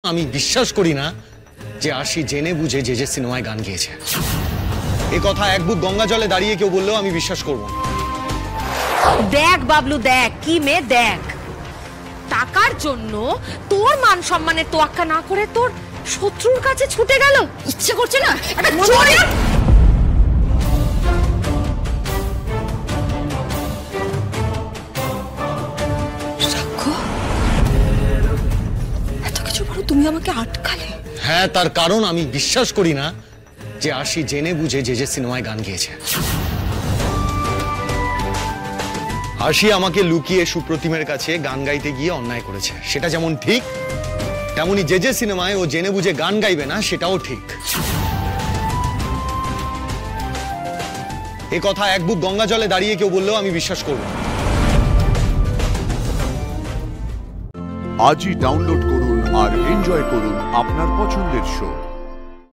আমি বিশ্বাস করি না যে আশি জেনে বুঝে যে সিনেমায় গান গেয়েছে। এই কথা এক বুক গঙ্গা জলে দাঁড়িয়ে কেউ বললেও আমি বিশ্বাস করব না। দেখ বাবলু, দেখ কি মেয়ে, দেখ টাকার জন্য তোর মান সম্মানের তোয়াক্কা না করে তোর শত্রুর কাছে ছুটে গেল। ইচ্ছে করছে না একটা চোরে। সাক্ষ্য, এত কিছু পরে তুমি আমাকে আটকালে। হ্যাঁ, তার কারণ আমি বিশ্বাস করি না যে আশি জেনে বুঝে যে সিনেমায় গান গেয়েছে। আশি আমাকে লুকিয়ে সুপ্রতিমের কাছে গান গাইতে গিয়ে অন্যায় করেছে, সেটা যেমন ঠিক তেমনি যে সিনেমায় ও জেনে বুঝে গান গাইবে না সেটাও ঠিক। এই কথা এক বুক গঙ্গা জলে দাঁড়িয়ে কেউ বললেও আমি বিশ্বাস করব না। আজই ডাউনলোড করুন আর এনজয় করুন আপনার পছন্দের শো।